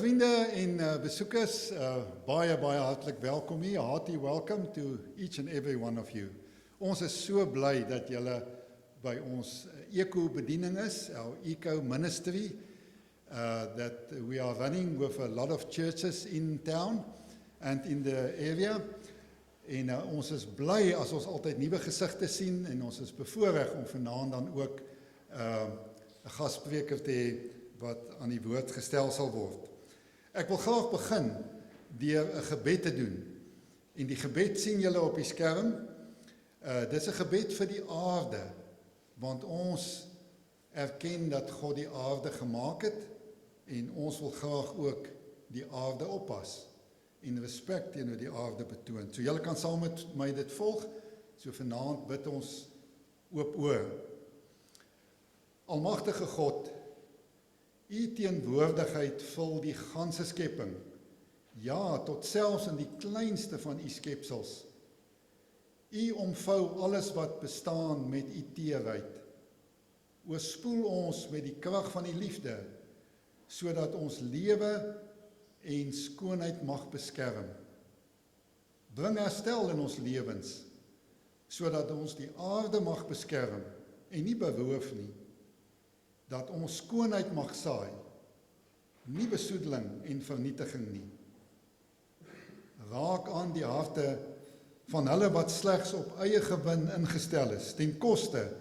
vriende en besoekers, baie hartlik welkom hier. Hearty welcome to each and every one of you. Ons is so bly dat julle by ons Eko-bediening is, our Eco ministry, that we are running with a lot of churches in town and in the area. En ons is bly as ons altyd nuwe gesigte sien en ons is bevoorreg om vanaand dan ook 'n gasspreker te hê wat aan die woord gestel sal word. Ek wil graag begin deur 'n gebed te doen. En die gebed sien julle op die skerm. Dis 'n gebed vir die aarde, want ons erken dat God die aarde gemaak het en ons wil graag ook die aarde oppas en respek teenoor die aarde betoon. So julle kan saam met my dit volg. So vanaand bid ons oop oor. Almagtige God, U teenwoordigheid vul die ganse skepping, ja, tot selfs in die kleinste van U skepsels. U omvou alles wat bestaan met U teerheid. Oorspoel ons met die krag van die liefde, sodat ons lewe en skoonheid mag beskerm. Bring herstel in ons lewens, sodat ons die aarde mag beskerm en nie beroof nie. Dat ons skoonheid mag saai, nie besoedeling en vernietiging nie. Raak aan die harte van hulle wat slegs op eie gewin ingestel is, ten koste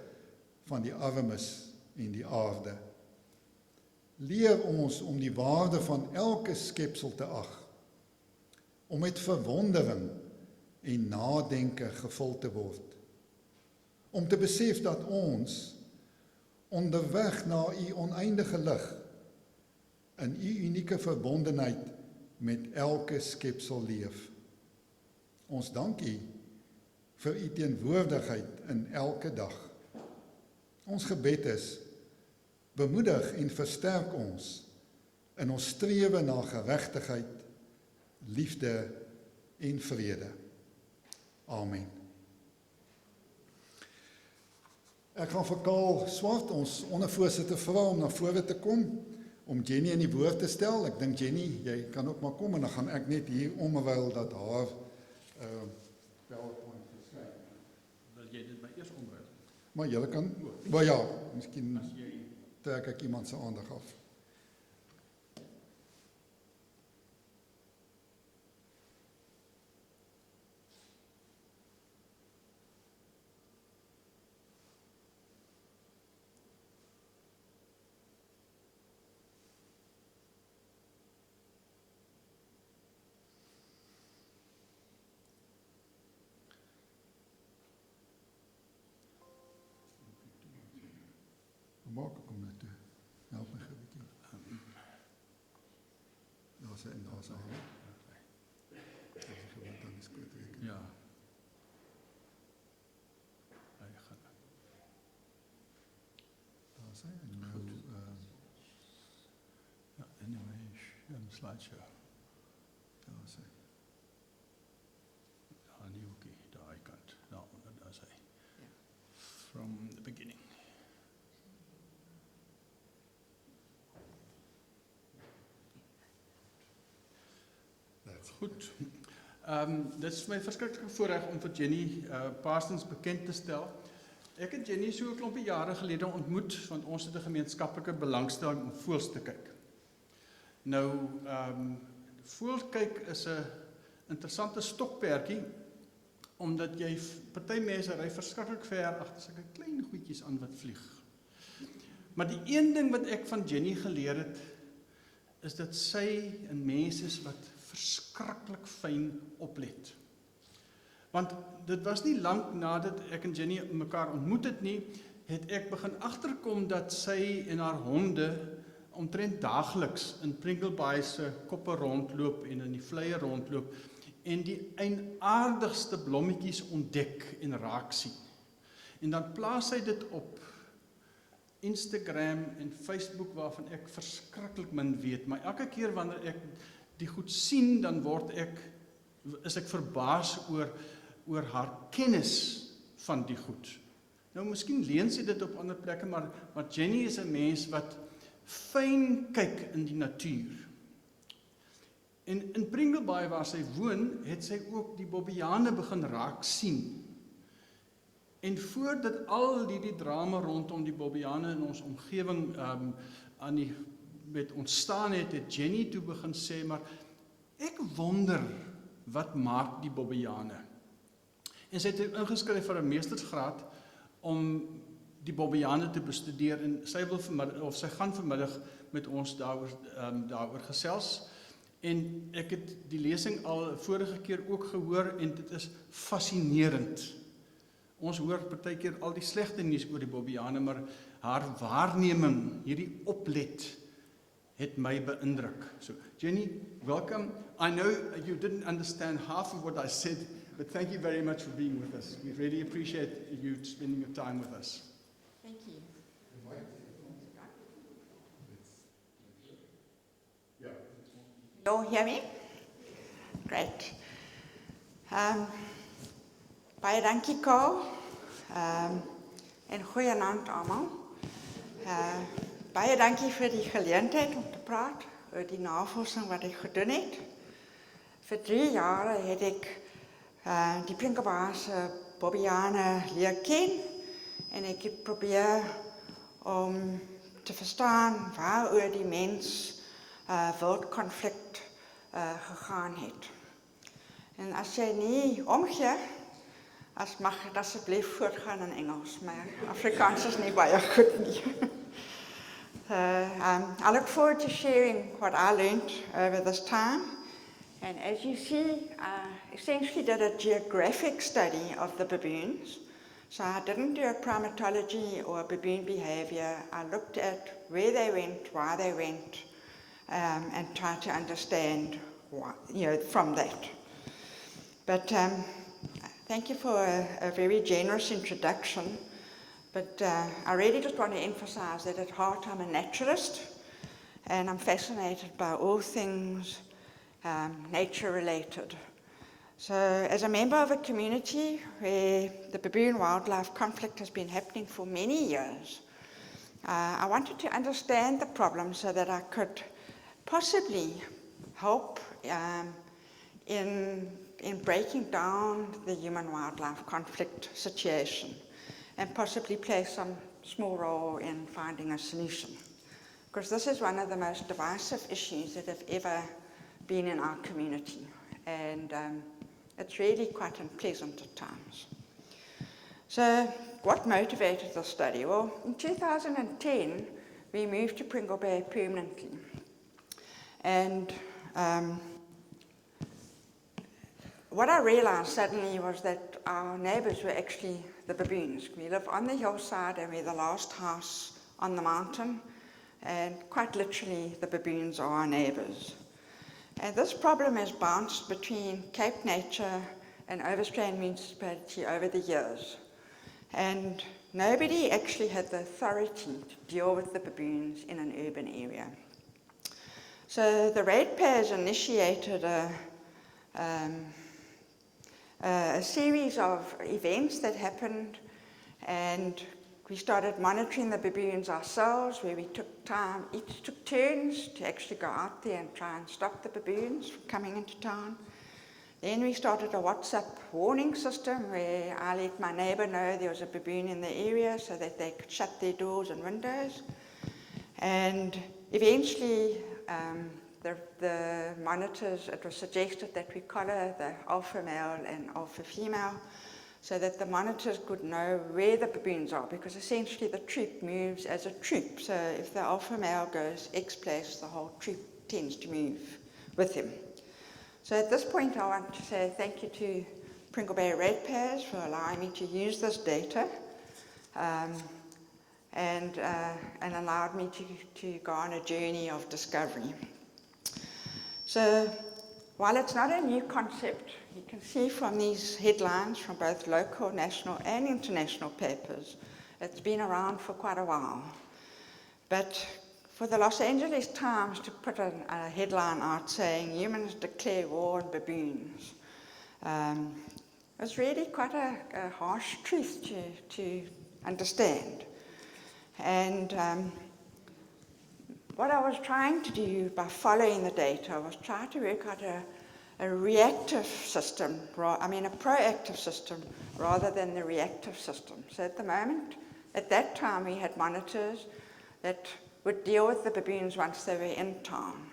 van die armes en die aarde. Leer ons om die waarde van elke skepsel te ag, om met verwondering en nadenke gevul te word, om te besef dat ons onderweg na U oneindige lig in U unieke verbondenheid met elke skepsel leef. Ons dank U vir U teenwoordigheid in elke dag. Ons gebed is, bemoedig en versterk ons in ons strewe na geregtigheid, liefde en vrede. Amen. Ek gaan vir Karl Swart, ons ondervoorsitter, vra om na vore te kom, om Jenny in die woord te stel. Ek dink Jenny, jy kan ook maar kom en dan gaan ek net hier omruil dat haar PowerPoint verskyn. Wil jy dit maar eers omruil? Maar julle kan, maar ja, miskien trek ek iemand se aandag af. Maak ek om net toe. Help my gou 'n bietjie. Daar's hy en daar's hy. Dis gewoon dan is goed reken. Ja. Hy gaan. Daar's hy en nou Ja, anyway, een slideshow. daar's hy. Daar nie hoekie, daai kant. Daaronder, daar's hy. From the beginning. Goed. Dit is my verskriklike voorreg om vir Jenny Parsons bekend te stel. Ek het Jenny so 'n klompie jare gelede ontmoet, want ons het 'n gemeenskaplike belangstelling om voëls te kyk. Nou, voëls kyk is 'n interessante stokperdjie, omdat jy, party mense ry verskriklik ver agter sulke klein goedjies aan wat vlieg. Maar die een ding wat ek van Jenny geleer het, is dat sy 'n mens is wat verskriklik fyn oplet. Want dit was nie lank nadat ek en Jenny mekaar ontmoet het nie, het ek begin agterkom dat sy en haar honde omtrent daagliks in Pringlebaai se koppe rondloop en in die vleie rondloop en die eienaardigste blommetjies ontdek en raak sien. En dan plaas sy dit op Instagram en Facebook waarvan ek verskriklik min weet, maar elke keer wanneer ek die goed sien, dan is ek verbaas oor haar kennis van die goed. Nou, miskien leen sy dit op ander plekke, maar Jenny is 'n mens wat fyn kyk in die natuur. En in Pringlebaai waar sy woon, het sy ook die Bobbejaane begin raak sien. En voordat al die drama rondom die Bobbejaane in ons omgewing met ontstaan het, het Jenny toe begin sê, maar ek wonder wat maak die Bobbejaane. En sy het ingeskryf vir 'n meestersgraad om die Bobbejaane te bestudeer en sy gaan vanmiddag met ons daaroor gesels. En ek het die lesing al vorige keer ook gehoor en dit is fascinerend. Ons hoor partykeer al die slegte nuus oor die Bobbejaane, maar haar waarneming, hierdie oplet, het my beïndruk. So, Jenny, welcome. I know you didn't understand half of what I said, but thank you very much for being with us. We really appreciate you spending your time with us. Thank you. You all hear me? Great. Baie dankie, Karl. En goeienaand almal. Baie dankie vir die geleentheid om te praat oor die navorsing wat ek gedoen het. Vir 3 jaar het ek die Pringlebaai se Bobbejaane leer ken en ek het probeer om te verstaan waaroor die mens wildkonflikt gegaan het. En as jy nie omgee, mag ek asseblief voortgaan in Engels, maar Afrikaans is nie baie goed nie. I look forward to sharing what I learned over this time. And as you see, I essentially did a geographic study of the baboons. So I didn't do a primatology or baboon behavior. I looked at where they went, why they went, and tried to understand why, from that. But thank you for a very generous introduction. But I really just want to emphasize that at heart I'm a naturalist and I'm fascinated by all things nature related. So as a member of a community where the baboon wildlife conflict has been happening for many years, I wanted to understand the problem so that I could possibly help in breaking down the human-wildlife conflict situation and possibly play some small role in finding a solution. Because this is one of the most divisive issues that have ever been in our community, and it's really quite unpleasant at times. So what motivated the study? Well, in 2010, we moved to Pringlebaai permanently. And what I realized suddenly was that our neighbors were actually the baboons. We live on the hillside and we're the last house on the mountain, and quite literally the baboons are our neighbors. And this problem has bounced between Cape Nature and Overstrand municipality over the years. And nobody actually had the authority to deal with the baboons in an urban area. So the ratepayers initiated a series of events that happened, and we started monitoring the baboons ourselves, where we each took turns to actually go out there and try and stop the baboons from coming into town. Then we started a WhatsApp warning system where I let my neighbor know there was a baboon in the area so that they could shut their doors and windows. And eventually, the monitors, it was suggested that we collar the alpha male and alpha female so that the monitors could know where the baboons are, because essentially the troop moves as a troop. So if the alpha male goes X place, the whole troop tends to move with him. So at this point, I want to say thank you to Pringlebaai ratepayers for allowing me to use this data and allowed me to go on a journey of discovery. So while it's not a new concept, you can see from these headlines from both local, national and international papers, it's been around for quite a while. But for the Los Angeles Times to put a headline out saying humans declare war on baboons, it's really quite a harsh truth to understand. And what I was trying to do by following the data was try to work out a reactive system, a proactive system rather than the reactive system. So at that time we had monitors that would deal with the baboons once they were in town.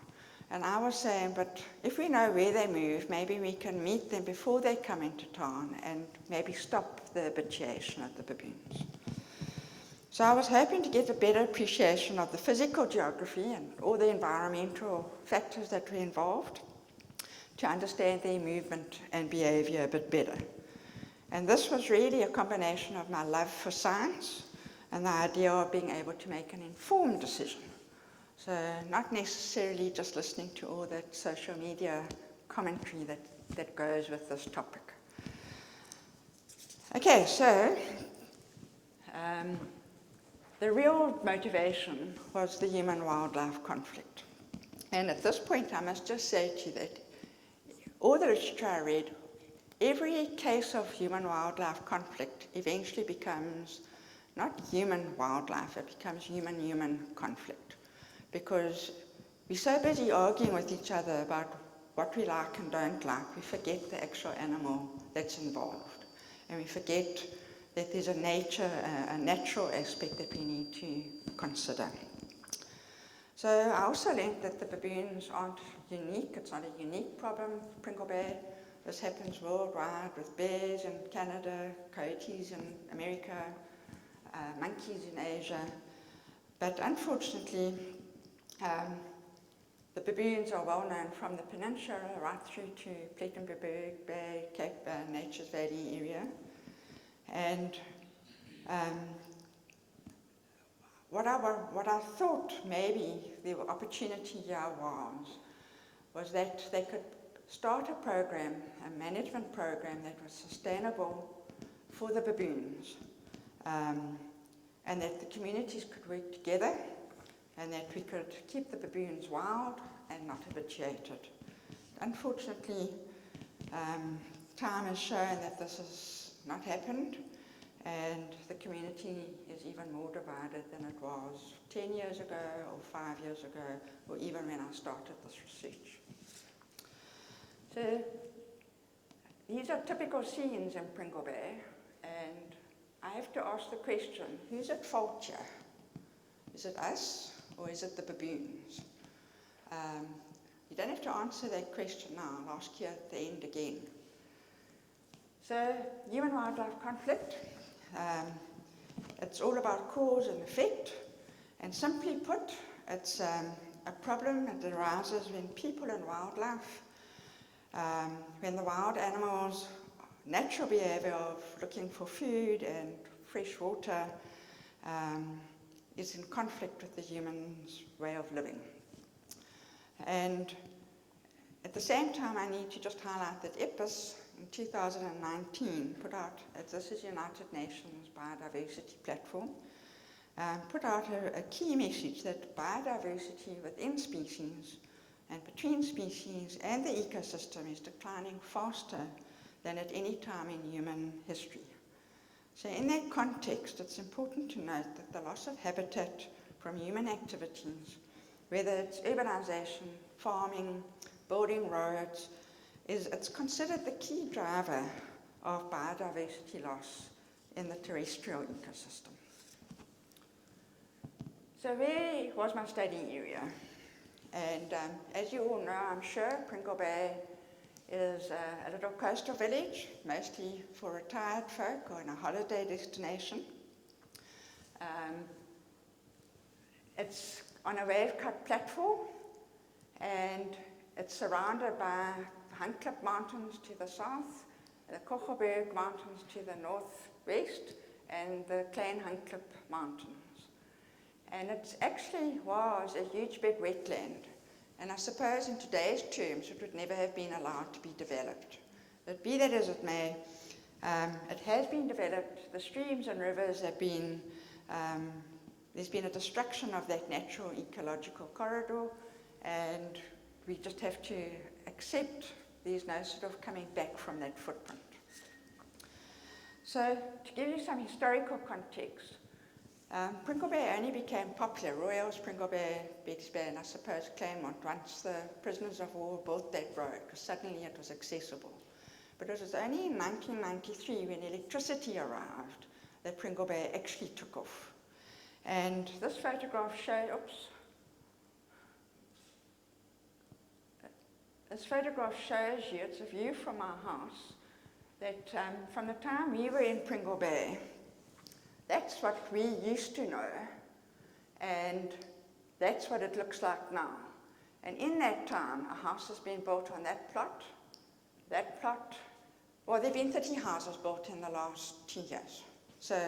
And I was saying, but if we know where they move, maybe we can meet them before they come into town and maybe stop the habituation of the baboons. So I was hoping to get a better appreciation of the physical geography and all the environmental factors that were involved to understand their movement and behavior a bit better. And this was really a combination of my love for science and the idea of being able to make an informed decision. So not necessarily just listening to all that social media commentary that goes with this topic. Okay, so the real motivation was the human-wildlife conflict. And at this point, I must just say to you that all the literature I read, every case of human-wildlife conflict eventually becomes not human-wildlife, it becomes human-human conflict. Because we're so busy arguing with each other about what we like and don't like, we forget the actual animal that's involved. And we forget that there's a natural aspect that we need to consider. So I also learned that the baboons aren't unique. It's not a unique problem, Pringlebaai. This happens worldwide with bears in Canada, coyotes in America, monkeys in Asia. But unfortunately, the baboons are well known from the peninsula right through to Plettenberg Bay, Cape Nature's Valley area. And what I thought maybe the opportunity here was that they could start a program, a management program that was sustainable for the baboons, and that the communities could work together, and that we could keep the baboons wild and not habituated. Unfortunately, time has shown that this has not happened, and the community is even more divided than it was 10 years ago or 5 years ago, or even when I started this research. So these are typical scenes in Pringlebaai, and I have to ask the question, who's at fault here? Is it us or is it the baboons? You don't have to answer that question now, I'll ask you at the end again. So human-wildlife conflict, it's all about cause and effect, and simply put, it's a problem that arises when people and wildlife, when the wild animals' natural behavior of looking for food and fresh water is in conflict with the human's way of living. And at the same time, I need to just highlight that EPIS in 2019 put out, this is United Nations Biodiversity Platform, put out a key message that biodiversity within species and between species and the ecosystem is declining faster than at any time in human history. So in that context, it's important to note that the loss of habitat from human activities, whether it's urbanization, farming, building roads, it's considered the key driver of biodiversity loss in the terrestrial ecosystem. So where was my study area? And as you all know, I'm sure, Pringlebaai is a little coastal village, mostly for retired folk or in a holiday destination. It's on a wave-cut platform, and it's surrounded by Handklip Mountains to the south, the Kogelberg Mountains to the northwest, and the Klein Handklip Mountains. And it actually was a huge big wetland. And I suppose in today's terms, it would never have been allowed to be developed. But be that as it may, it has been developed. The streams and rivers have been, there's been a destruction of that natural ecological corridor, and we just have to accept there's no sort of coming back from that footprint. So to give you some historical context, Pringlebaai only became popular, Royals, Pringlebaai, Bobbejaankwessie, and I suppose Claremont, once the prisoners of war built that road, because suddenly it was accessible. But it was only in 1993, when electricity arrived, that Pringlebaai actually took off. And this photograph shows, this photograph shows you, it's a view from our house, that from the time we were in Pringlebaai, that's what we used to know, and that's what it looks like now. And in that time, a house has been built on that plot, well, there have been 30 houses built in the last 2 years. So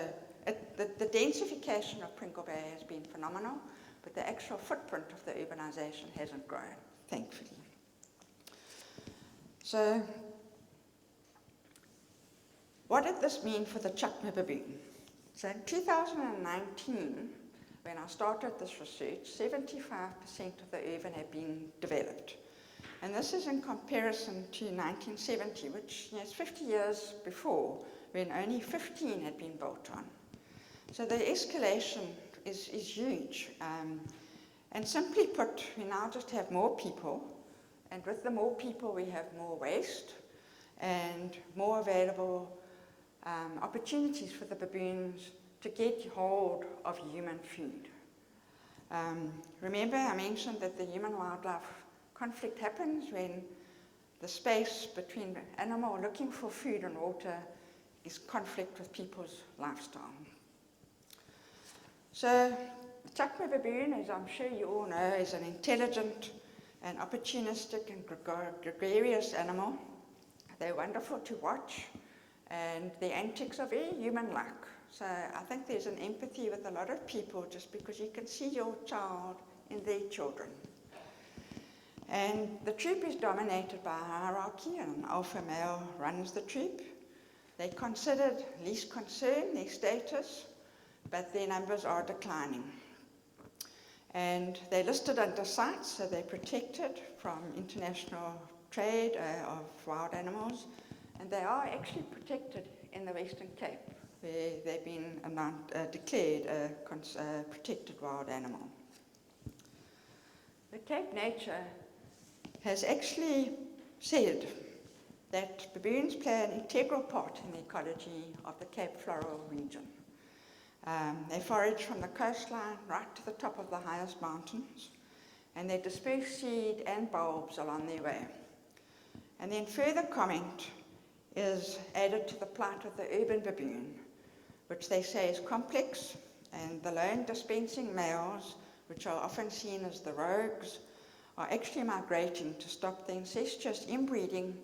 the densification of Pringlebaai has been phenomenal, but the actual footprint of the urbanization hasn't grown, thankfully. So, what did this mean for the Chakma baboon? So in 2019, when I started this research, 75% of the urban had been developed. And this is in comparison to 1970, which is 50 years before, when only 15 had been built on. So the escalation is huge. And simply put, we now just have more people, and with the more people we have more waste and more available opportunities for the baboons to get hold of human food. Remember, I mentioned that the human-wildlife conflict happens when the space between the animal looking for food and water is conflict with people's lifestyle. So, the Chakma baboon, as I'm sure you all know, is an intelligent and opportunistic and gregarious animal. They're wonderful to watch, and their antics are very human-like. So I think there's an empathy with a lot of people just because you can see your child in their children. And the troop is dominated by a hierarchy, and an alpha male runs the troop. They're considered least concern, their status, but their numbers are declining. And they're listed under CITES, so they're protected from international trade of wild animals, and they are actually protected in the Western Cape, where they've been declared a protected wild animal. The Cape Nature has actually said that baboons play an integral part in the ecology of the Cape Floral region. They forage from the coastline right to the top of the highest mountains, and they disperse seed and bulbs along their way. And then further comment is added to the plight of the urban baboon, which they say is complex, and the lone dispensing males, which are often seen as the rogues, are actually migrating to stop the incestuous inbreeding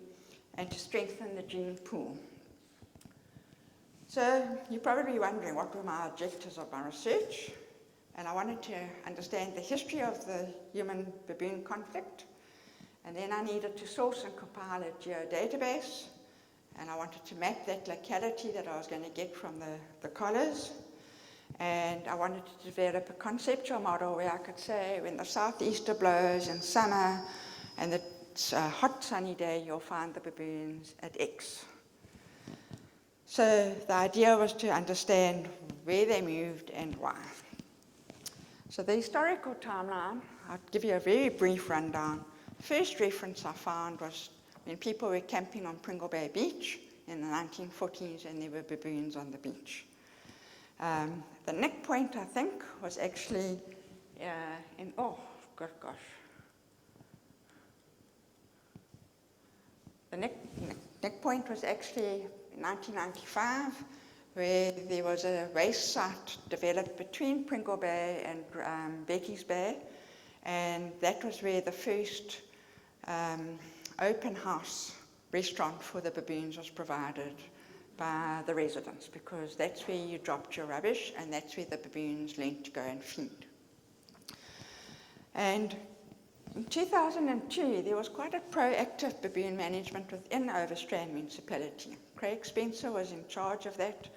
and to strengthen the gene pool. So you're probably wondering what were my objectives of my research, and I wanted to understand the history of the human-baboon conflict, and then I needed to source and compile a geodatabase, and I wanted to map that locality that I was going to get from the collars, and I wanted to develop a conceptual model where I could say when the southeaster blows in summer and it's a hot sunny day, you'll find the baboons at X. So the idea was to understand where they moved and why. So the historical timeline, I'll give you a very brief rundown. The first reference I found was when people were camping on Pringlebaai Beach in the 1940s, and there were baboons on the beach. The Nick Point, I think, was actually The Nick Point was actually in 1995, where there was a race site developed between Pringlebaai and Becky's Bay, and that was where the first open house restaurant for the baboons was provided by the residents, because that's where you dropped your rubbish and that's where the baboons learned to go and feed. And in 2002, there was quite a proactive baboon management within Overstrand municipality. Craig Spencer was in charge of that,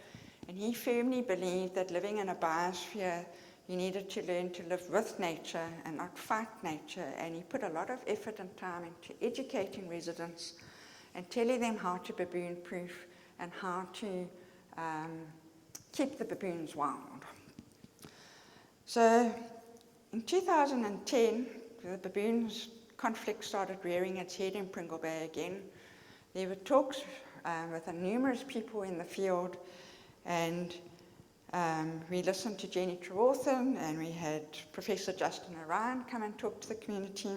and he firmly believed that living in a biosphere, you needed to learn to live with nature and not fight nature, and he put a lot of effort and time into educating residents and telling them how to baboon-proof and how to keep the baboons wild. So in 2010, the baboons conflict started rearing its head in Pringlebaai again. There were talks with numerous people in the field, and we listened to Jenny Parsons, and we had Professor Justin Orion come and talk to the community.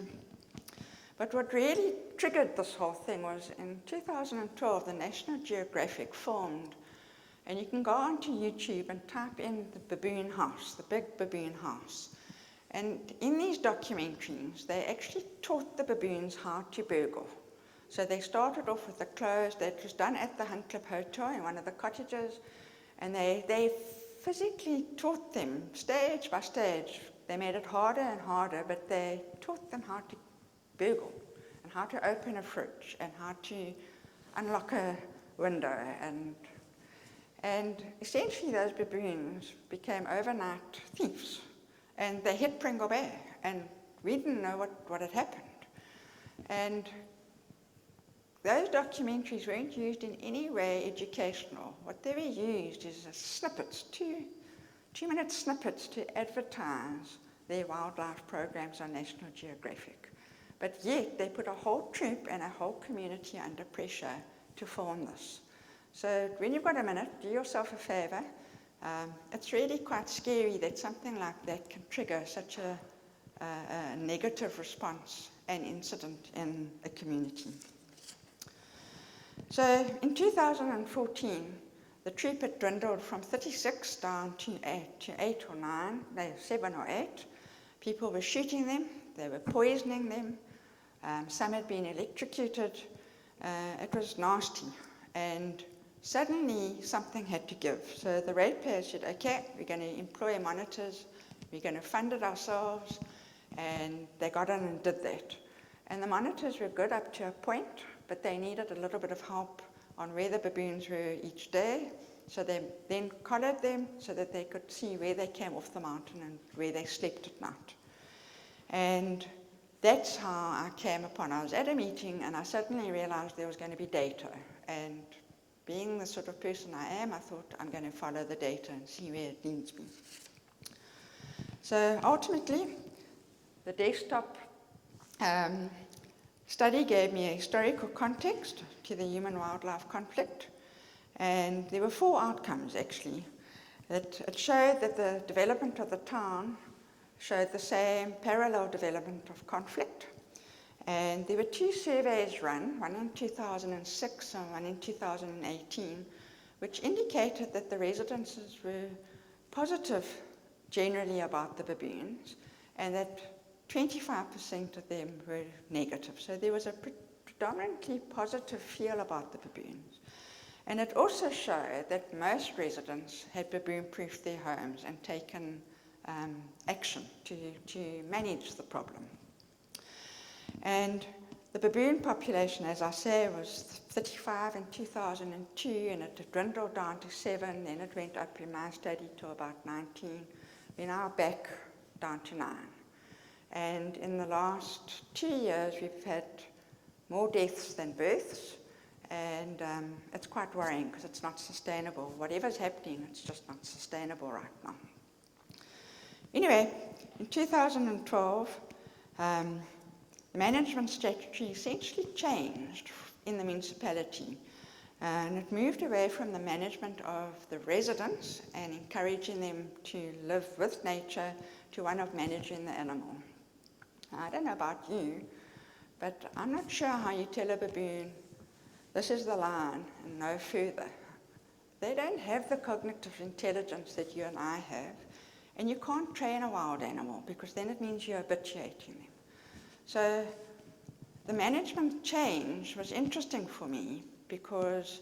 But what really triggered this whole thing was in 2012, the National Geographic filmed, and you can go onto YouTube and type in the baboon house, the big baboon house. And in these documentaries, they actually taught the baboons how to burgle. So they started off with the clothes that was done at the Hunt Club Hotel in one of the cottages, and they physically taught them stage by stage. They made it harder and harder, but they taught them how to burgle and how to open a fridge and how to unlock a window. And essentially those baboons became overnight thieves. And they hit Pringlebaai, and we didn't know what had happened. And those documentaries weren't used in any way educational. What they were used is snippets, two-minute snippets to advertise their wildlife programs on National Geographic. But yet they put a whole troop and a whole community under pressure to film this. So when you've got a minute, do yourself a favour. It's really quite scary that something like that can trigger such a negative response and incident in a community. So in 2014, the troop had dwindled from 36 down to 8 or 9, 7 or 8. People were shooting them, they were poisoning them, some had been electrocuted. It was nasty. And suddenly something had to give. So the ratepayers said, okay, we're going to employ monitors, we're going to fund it ourselves, and they got on and did that. And the monitors were good up to a point, but they needed a little bit of help on where the baboons were each day. So they then collared them so that they could see where they came off the mountain and where they slept at night. And that's how I came upon. I was at a meeting and I suddenly realized there was going to be data. And being the sort of person I am, I thought I'm going to follow the data and see where it leads me. So ultimately, the desktop study gave me a historical context to the human-wildlife conflict. And there were 4 outcomes, actually. It showed that the development of the town showed the same parallel development of conflict. And there were 2 surveys run, one in 2006 and one in 2018, which indicated that the residences were positive generally about the baboons, and that 25% of them were negative. So there was a predominantly positive feel about the baboons. And it also showed that most residents had baboon-proofed their homes and taken action to manage the problem. And the baboon population, as I say, was 35 in 2002, and it had dwindled down to 7, then it went up in my study to about 19. We're now back down to 9. And in the last 2 years, we've had more deaths than births, and it's quite worrying because it's not sustainable. Whatever's happening, it's just not sustainable right now. Anyway, in 2012, the management strategy essentially changed in the municipality, and it moved away from the management of the residents and encouraging them to live with nature to one of managing the animal. I don't know about you, but I'm not sure how you tell a baboon, this is the line and no further. They don't have the cognitive intelligence that you and I have, and you can't train a wild animal because then it means you're habituating them. So the management change was interesting for me because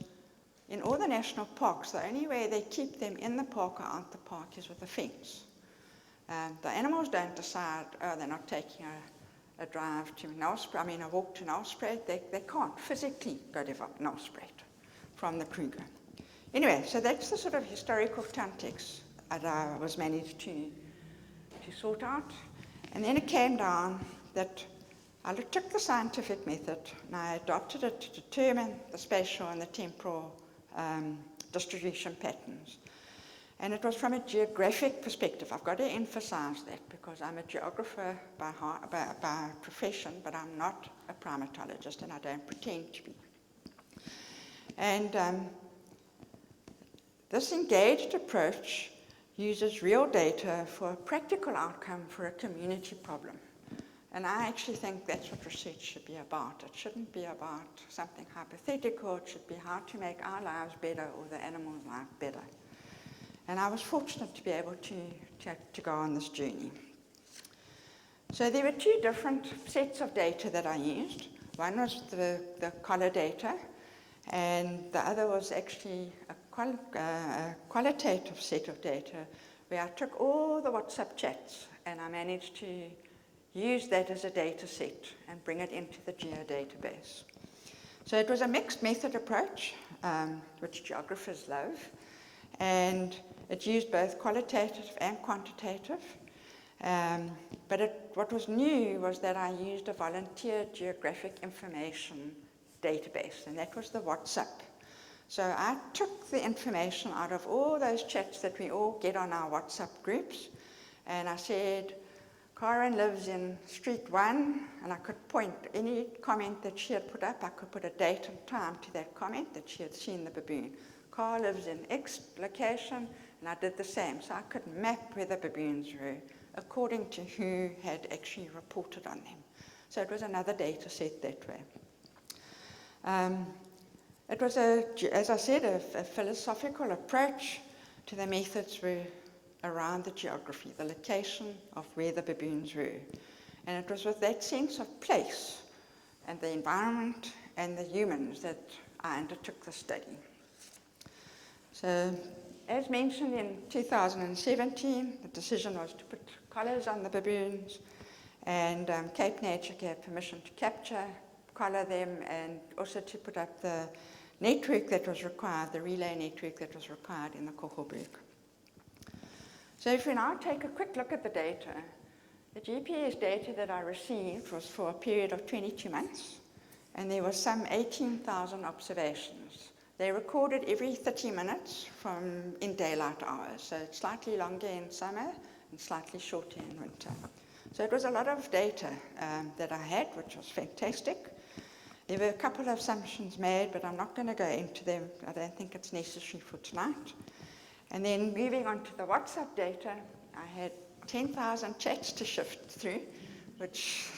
in all the national parks, the only way they keep them in the park or out the park is with a fence. The animals don't decide, oh, they're not taking a drive to Nelspruit, a walk to Nelspruit. They can't physically go to Nelspruit from the Kruger. Anyway, so that's the sort of historical context that I was managed to sort out. And then it came down that I took the scientific method and I adopted it to determine the spatial and the temporal distribution patterns. And it was from a geographic perspective. I've got to emphasize that because I'm a geographer by profession, but I'm not a primatologist, and I don't pretend to be. And this engaged approach uses real data for a practical outcome for a community problem. And I actually think that's what research should be about. It shouldn't be about something hypothetical. It should be how to make our lives better or the animals' lives better. And I was fortunate to be able to go on this journey. So there were two different sets of data that I used. One was the collar data, and the other was actually a qualitative set of data where I took all the WhatsApp chats and I managed to use that as a data set and bring it into the geodatabase. So it was a mixed method approach, which geographers love, and it used both qualitative and quantitative. But what was new was that I used a volunteer geographic information database, and that was the WhatsApp. So I took the information out of all those chats that we all get on our WhatsApp groups, and I said, Karen lives in Street 1, and I could point any comment that she had put up, I could put a date and time to that comment that she had seen the baboon. Carl lives in X location, and I did the same. So I could map where the baboons were according to who had actually reported on them. So it was another data set that way. It was, as I said, a philosophical approach to the methods were around the geography, the location of where the baboons were. And it was with that sense of place and the environment and the humans that I undertook the study. So, as mentioned in 2017, the decision was to put collars on the baboons, and Cape Nature gave permission to capture, collar them, and also to put up the network that was required, the relay network that was required in the Kogelberg. So if we now take a quick look at the data, the GPS data that I received was for a period of 22 months, and there were some 18,000 observations. They recorded every 30 minutes in daylight hours, so it's slightly longer in summer and slightly shorter in winter. So it was a lot of data that I had, which was fantastic. There were a couple of assumptions made, but I'm not going to go into them. I don't think it's necessary for tonight. And then moving on to the WhatsApp data, I had 10,000 chats to shift through, which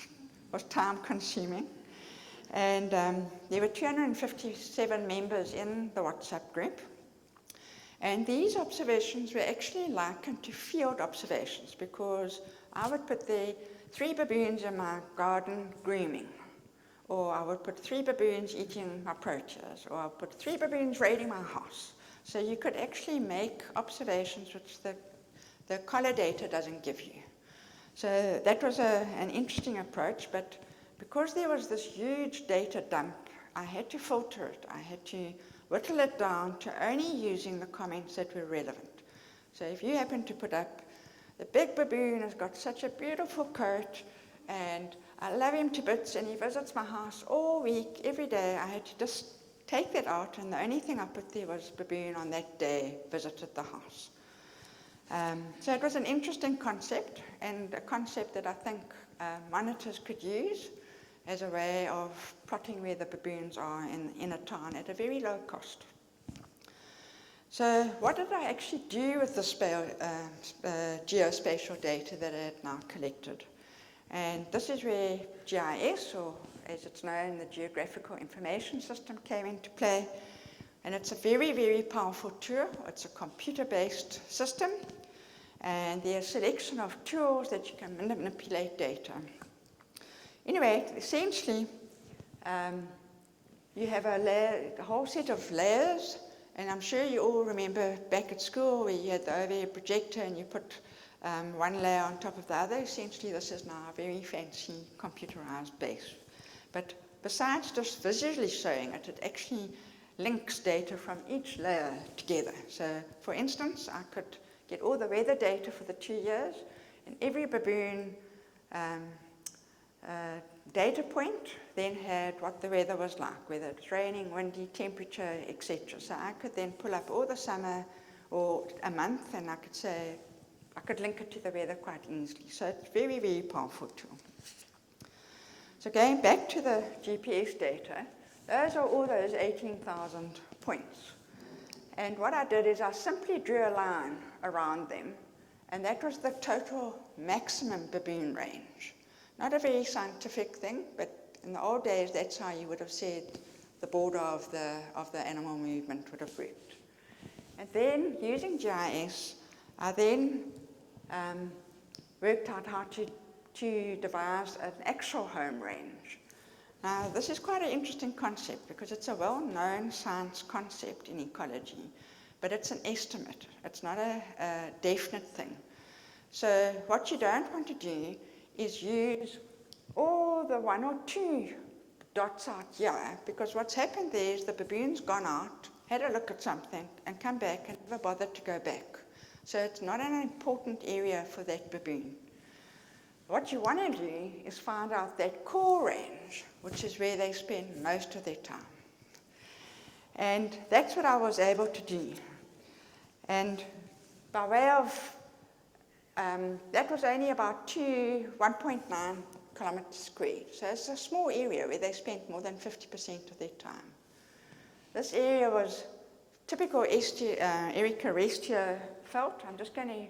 was time consuming. And there were 257 members in the WhatsApp group. And these observations were actually likened to field observations because I would put the 3 baboons in my garden grooming, or I would put 3 baboons eating my proteas, or I would put 3 baboons raiding my house. So you could actually make observations which the collar data doesn't give you. So that was an interesting approach, but because there was this huge data dump, I had to filter it. I had to whittle it down to only using the comments that were relevant. So if you happen to put up, the big baboon has got such a beautiful coat, and I love him to bits, and he visits my house all week, every day, I had to just take that out, and the only thing I put there was baboon on that day visited the house. So it was an interesting concept, and a concept that I think monitors could use as a way of plotting where the baboons are in a town at a very low cost. So what did I actually do with the geospatial data that I had now collected? And this is where GIS, or as it's known, the Geographical Information System, came into play. And it's a very, very powerful tool. It's a computer-based system, and there are a selection of tools that you can manipulate data. Anyway, essentially, you have a whole set of layers, and I'm sure you all remember back at school where you had the overhead projector and you put one layer on top of the other. Essentially, this is now a very fancy computerized base. But besides just visually showing it, it actually links data from each layer together. So, for instance, I could get all the weather data for the 2 years, and every baboon data point then had what the weather was like, whether it's raining, windy, temperature, etc. So I could then pull up all the summer, or a month, and I could say, I could link it to the weather quite easily. So it's very, very powerful tool. So going back to the GPS data, those are all those 18,000 points. And what I did is I simply drew a line around them, and that was the total maximum baboon range. Not a very scientific thing, but in the old days, that's how you would have said the border of the animal movement would have worked. And then, using GIS, I then worked out how to devise an actual home range. Now, this is quite an interesting concept because it's a well-known science concept in ecology, but it's an estimate. It's not a definite thing. So what you don't want to do is use all the 1 or 2 dots out here, because what's happened there is the baboon's gone out, had a look at something, and come back and never bothered to go back. So it's not an important area for that baboon. What you want to do is find out that core range, which is where they spend most of their time. And that's what I was able to do. And by way of, that was only about 1.9 kilometers squared. So it's a small area where they spent more than 50% of their time. This area was typical Erica veld. I'm just going to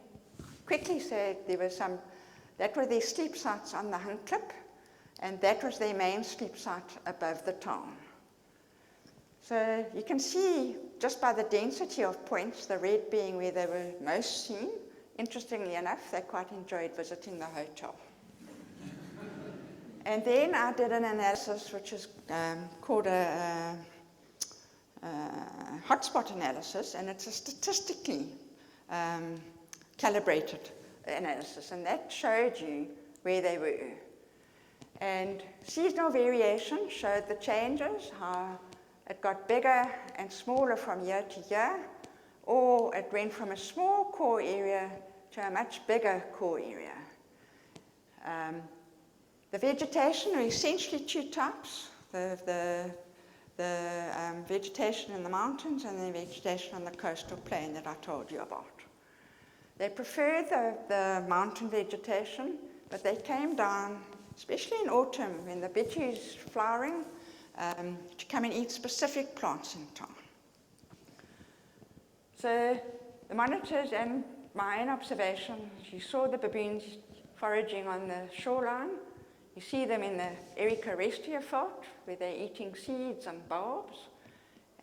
quickly say there were some. That were their sleep sites on the Hunt Klip, and that was their main sleep site above the town. So you can see, just by the density of points, the red being where they were most seen, interestingly enough, they quite enjoyed visiting the hotel. And then I did an analysis which is called a hotspot analysis, and it's a statistically calibrated analysis, and that showed you where they were. And seasonal variation showed the changes, how it got bigger and smaller from year to year, or it went from a small core area to a much bigger core area. The vegetation are essentially 2 types, the vegetation in the mountains and the vegetation on the coastal plain that I told you about. They preferred the mountain vegetation, but they came down, especially in autumn when the betu's flowering, to come and eat specific plants in town. So the monitors and my own observations, you saw the baboons foraging on the shoreline. You see them in the Erica veld, where they're eating seeds and bulbs.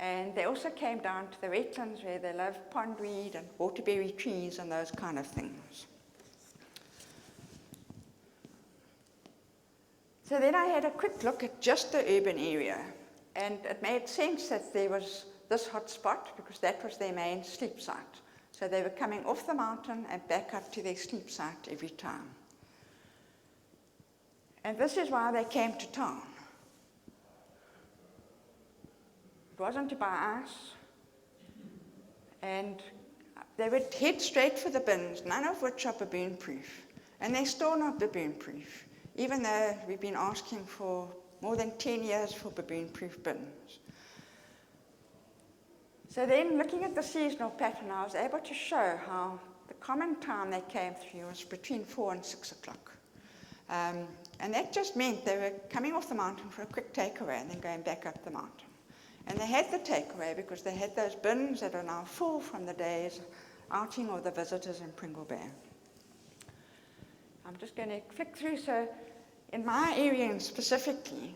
And they also came down to the wetlands where they love pondweed and waterberry trees and those kind of things. So then I had a quick look at just the urban area, and it made sense that there was this hot spot because that was their main sleep site. So they were coming off the mountain and back up to their sleep site every time. And this is why they came to town. It wasn't to buy ice, and they would head straight for the bins, none of which are baboon-proof. And they're still not baboon-proof, even though we've been asking for more than 10 years for baboon-proof bins. So then, looking at the seasonal pattern, I was able to show how the common time they came through was between 4 and 6 o'clock. And that just meant they were coming off the mountain for a quick takeaway and then going back up the mountain. And they had the takeaway because they had those bins that are now full from the day's outing or the visitors in Pringlebaai. I'm just going to flick through. So in my area specifically,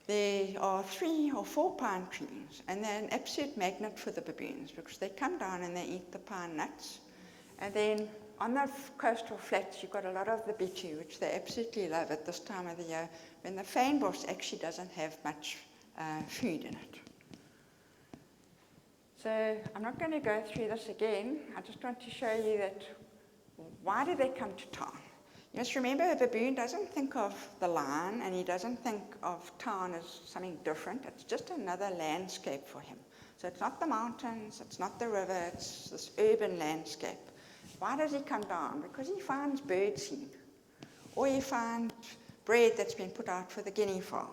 there are 3 or 4 pine trees, and they're an absolute magnet for the baboons because they come down and they eat the pine nuts. And then on the coastal flats, you've got a lot of the betu, which they absolutely love at this time of the year, when the fynbos actually doesn't have much food in it. So I'm not going to go through this again. I just want to show you that why do they come to town? You must remember a baboon doesn't think of the lion, and he doesn't think of town as something different. It's just another landscape for him. So it's not the mountains, it's not the river, it's this urban landscape. Why does he come down? Because he finds birdseed, or he finds bread that's been put out for the guinea fowl.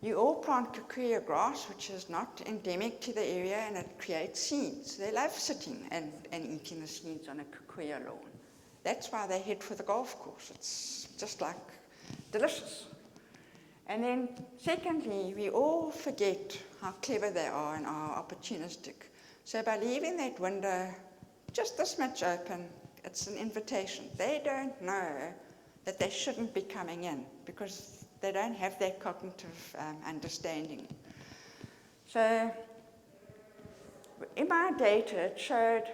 you all plant kikuyu grass, which is not endemic to the area, and it creates seeds. They love sitting and eating the seeds on a kikuyu lawn. That's why they head for the golf course. It's just like delicious. And then secondly, we all forget how clever they are and are opportunistic. So by leaving that window just this much open, it's an invitation. They don't know that they shouldn't be coming in because they don't have that cognitive understanding. So in my data, it showed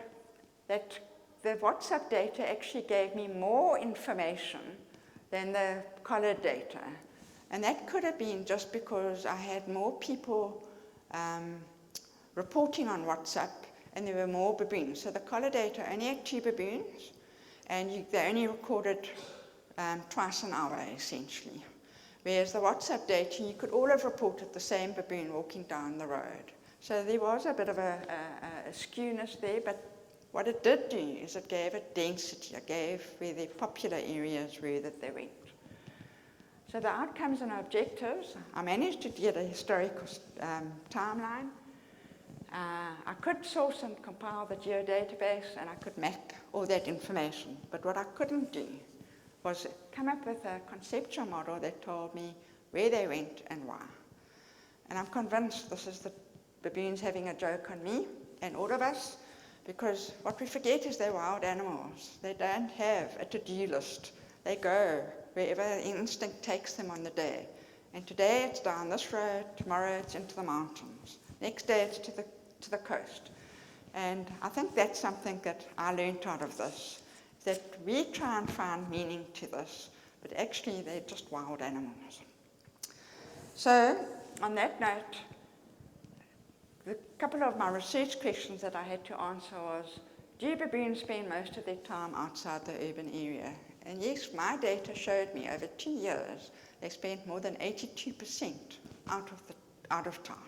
that the WhatsApp data actually gave me more information than the collared data. And that could have been just because I had more people reporting on WhatsApp and there were more baboons. So the collar data only had 2 baboons, and they only recorded twice an hour, essentially. Whereas the WhatsApp data, you could all have reported the same baboon walking down the road. So there was a bit of a skewness there, but what it did do is it gave it density. It gave where the popular areas were that they went. So the outcomes and objectives, I managed to get a historical timeline. I could source and compile the geodatabase, and I could map all that information. But what I couldn't do was come up with a conceptual model that told me where they went and why. And I'm convinced this is the baboons having a joke on me and all of us, because what we forget is they're wild animals. They don't have a to-do list. They go wherever instinct takes them on the day. And today it's down this road, tomorrow it's into the mountains. Next day it's to the coast. And I think that's something that I learned out of this, that we try and find meaning to this, but actually they're just wild animals. So, on that note, the couple of my research questions that I had to answer was, do baboons spend most of their time outside the urban area? And yes, my data showed me over 2 years, they spent more than 82% out of town.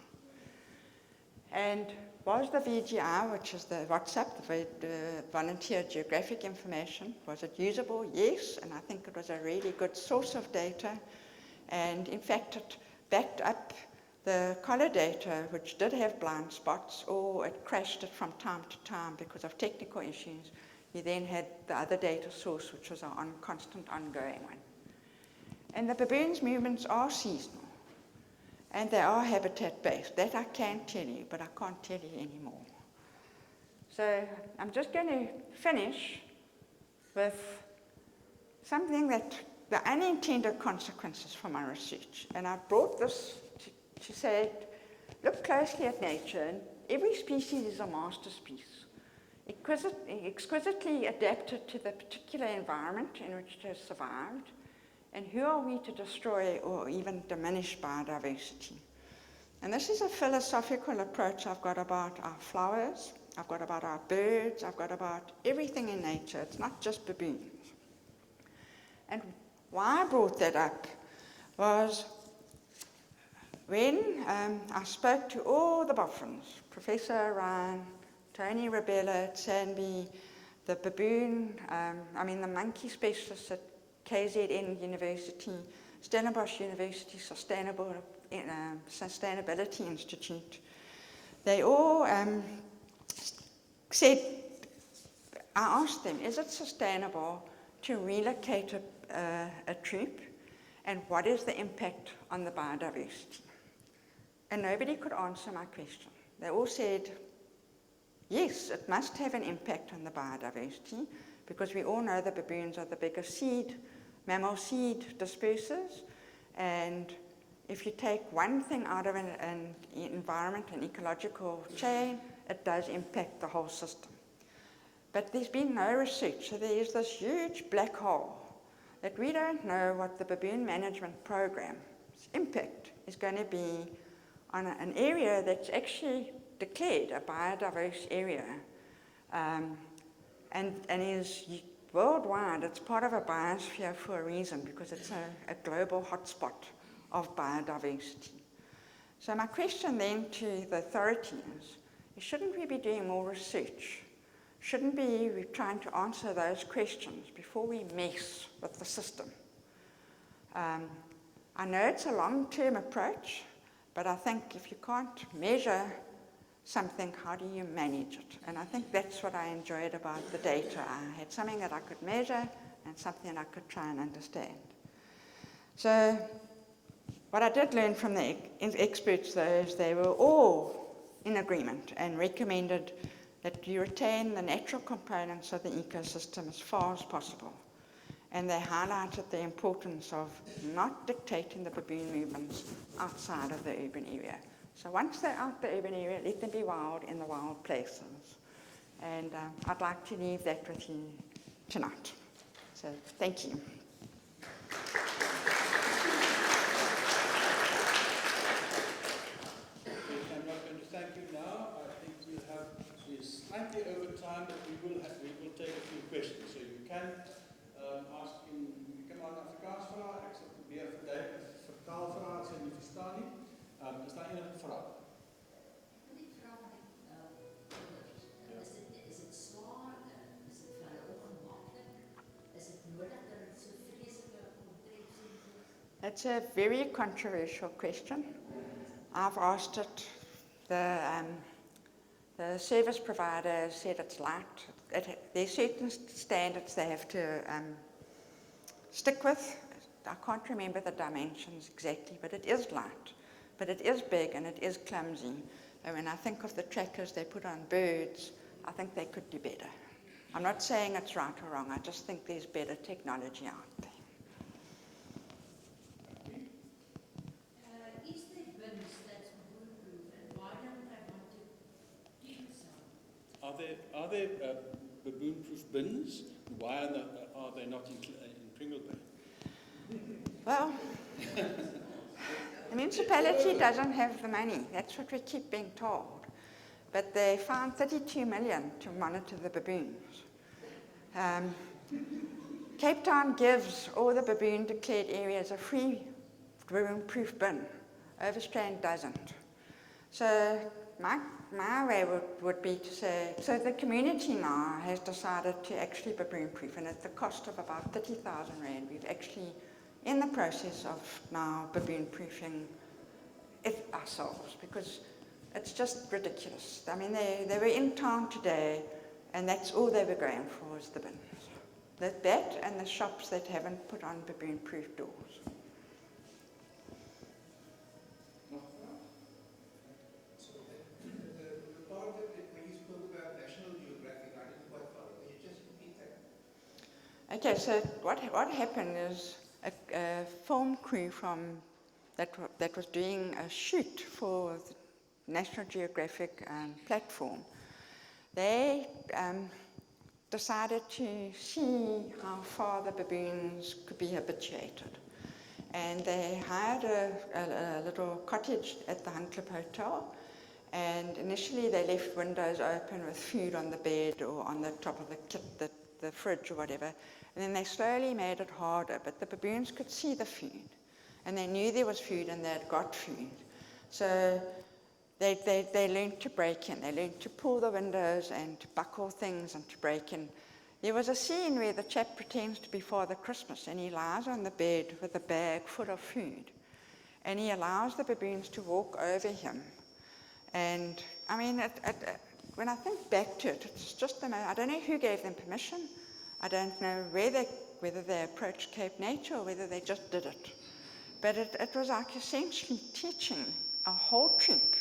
And was the VGI, which is the WhatsApp, the volunteer geographic information, was it usable? Yes, and I think it was a really good source of data. And in fact, it backed up the collar data, which did have blind spots, or it crashed it from time to time because of technical issues. You then had the other data source, which was a constant ongoing one. And the baboons' movements are seasonal. And they are habitat-based. That I can tell you, but I can't tell you anymore. So I'm just going to finish with something that the unintended consequences from my research. And I brought this to say, look closely at nature, and every species is a masterpiece, exquisitely adapted to the particular environment in which it has survived. And who are we to destroy or even diminish biodiversity? And this is a philosophical approach I've got about our flowers, I've got about our birds, I've got about everything in nature. It's not just baboons. And why I brought that up was when I spoke to all the boffins, Professor Ryan, Tony Rabella at Sandby, the baboon, the monkey specialists at KZN University, Stellenbosch University Sustainability Institute. They all said, I asked them, is it sustainable to relocate a troop, and what is the impact on the biodiversity? And nobody could answer my question. They all said, yes, it must have an impact on the biodiversity, because we all know the baboons are the biggest mammal seed dispersers, and if you take one thing out of an environment, an ecological chain, it does impact the whole system. But there's been no research, so there is this huge black hole that we don't know what the baboon management program's impact is going to be on an area that's actually declared a biodiverse area, and is worldwide. It's part of a biosphere for a reason, because it's a global hotspot of biodiversity. So my question then to the authorities is, shouldn't we be doing more research? Shouldn't we be trying to answer those questions before we mess with the system? I know it's a long-term approach, but I think if you can't measure something, how do you manage it? And I think that's what I enjoyed about the data. I had something that I could measure and something I could try and understand. So what I did learn from the experts, though, is they were all in agreement and recommended that you retain the natural components of the ecosystem as far as possible. And they highlighted the importance of not dictating the baboon movements outside of the urban area. So once they're out the urban area, let them be wild in the wild places. And I'd like to leave that with you tonight. So thank you. I'm not going to thank you now. I think we're slightly over time, but we will take a few questions. So you can ask in, you kan maar Afrikaans vra, ek sal probeer vertaal vra as jy nie verstaan nie. Is daar enige vraag? Is het zwaar? Is het vrij ongemakkelijk? Is het nodig dat het zo vreselijke contradictie is? It's a very controversial question. I've asked it. The service provider said it's light. There's certain standards they have to stick with. I can't remember the dimensions exactly, but it is light. But it is big and it is clumsy. And when I think of the trackers they put on birds, I think they could do better. I'm not saying it's right or wrong. I just think there's better technology out there. Is there bins that's bulletproof and why don't they want to do so? Are there baboon-proof bins? Why are they not in Pringlebaai? Well, the municipality doesn't have the money. That's what we keep being told. But they found 32 million to monitor the baboons. Cape Town gives all the baboon-declared areas a free baboon-proof bin. Overstrand doesn't. So my way would be to say, so the community now has decided to actually baboon-proof, and at the cost of about 30,000 rand, we've actually in the process of now baboon-proofing it ourselves, because it's just ridiculous. I mean, they were in town today, and that's all they were going for was the bins. That and the shops that haven't put on baboon-proof doors. So the part that when you spoke about National Geographic, I didn't quite follow. Can you just repeat that? Okay, so what happened is a film crew that was doing a shoot for the National Geographic platform, they decided to see how far the baboons could be habituated. And they hired a little cottage at the Hunt Club Hotel, and initially they left windows open with food on the bed or on the top of the kit, the fridge or whatever. And then they slowly made it harder, but the baboons could see the food. And they knew there was food and they had got food. So they learned to break in. They learned to pull the windows and to buckle things and to break in. There was a scene where the chap pretends to be Father Christmas and he lies on the bed with a bag full of food. And he allows the baboons to walk over him. And I mean, when I think back to it, it's just I don't know who gave them permission. I don't know whether they approached Cape Nature or whether they just did it. But it was like essentially teaching a whole troop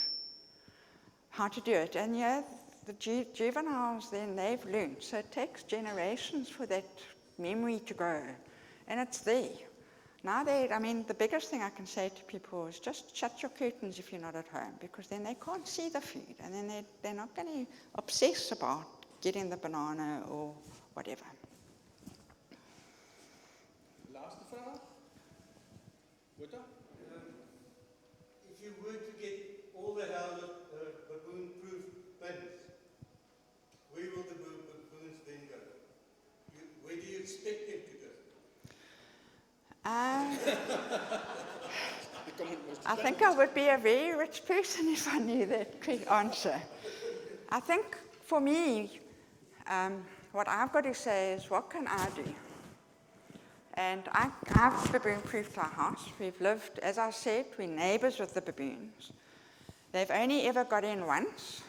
how to do it. And yeah, the juveniles then, they've learned. So it takes generations for that memory to grow. And it's there. Now the biggest thing I can say to people is just shut your curtains if you're not at home, because then they can't see the food. And then they're not going to obsess about getting the banana or whatever. Last vraag? Wouter? If you were to get all the baboon-proof bins, where will the baboons then go? Where do you expect them to go? I think I would be a very rich person if I knew that quick answer. I think for me, what I've got to say is, what can I do? And I've baboon-proofed our house. We've lived, as I said, we're neighbours with the baboons. They've only ever got in once,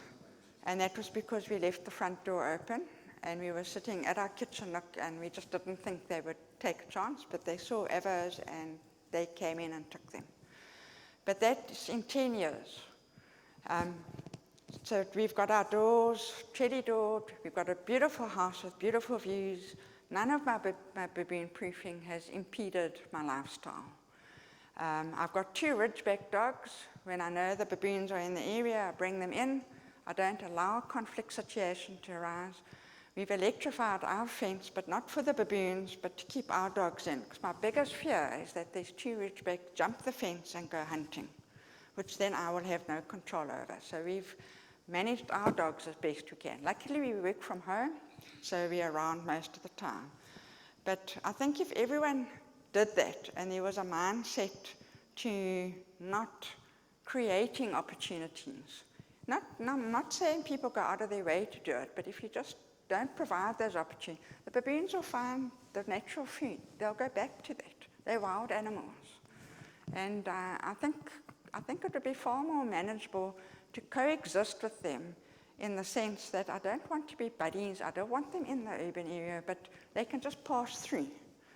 and that was because we left the front door open, and we were sitting at our kitchen nook, and we just didn't think they would take a chance, but they saw avos, and they came in and took them. But that's in 10 years. So we've got our doors, tready doored, we've got a beautiful house with beautiful views. None of my baboon proofing has impeded my lifestyle. I've got 2 ridgeback dogs. When I know the baboons are in the area, I bring them in. I don't allow a conflict situation to arise. We've electrified our fence, but not for the baboons, but to keep our dogs in. Because my biggest fear is that these 2 ridgebacks jump the fence and go hunting, which then I will have no control over. So we've managed our dogs as best we can. Luckily, we work from home, so we're around most of the time. But I think if everyone did that, and there was a mindset to not creating opportunities, I'm not saying people go out of their way to do it, but if you just don't provide those opportunities, the baboons will find the natural food. They'll go back to that. They're wild animals. And I think it would be far more manageable to coexist with them in the sense that I don't want to be buddies. I don't want them in the urban area, but they can just pass through.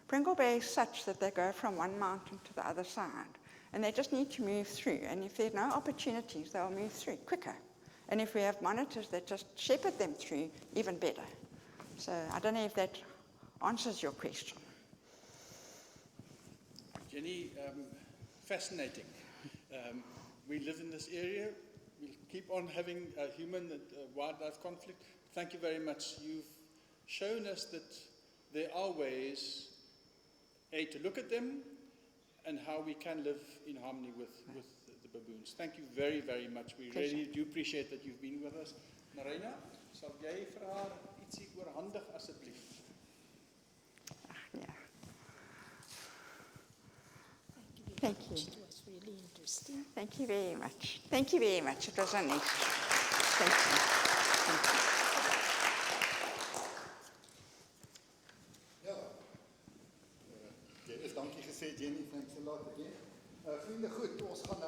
Pringlebaai is such that they go from one mountain to the other side, and they just need to move through. And if there are no opportunities, they'll move through quicker. And if we have monitors that just shepherd them through, even better. So I don't know if that answers your question. Jenny, fascinating. We live in this area. We'll keep on having a human and wildlife conflict. Thank you very much. You've shown us that there are ways, to look at them and how we can live in harmony with the baboons. Thank you very, very much. We really do appreciate that you've been with us. Marina, sal jy vir haar ietsie oorhandig asseblief? Yeah. Thank you. It was really interesting. Thank you very much. Thank you very much. It was a nice. Thank you. Thank you. Ja. Jy is dankie gesê Jenny, thanks a lot again. Vriende, goed, ons gaan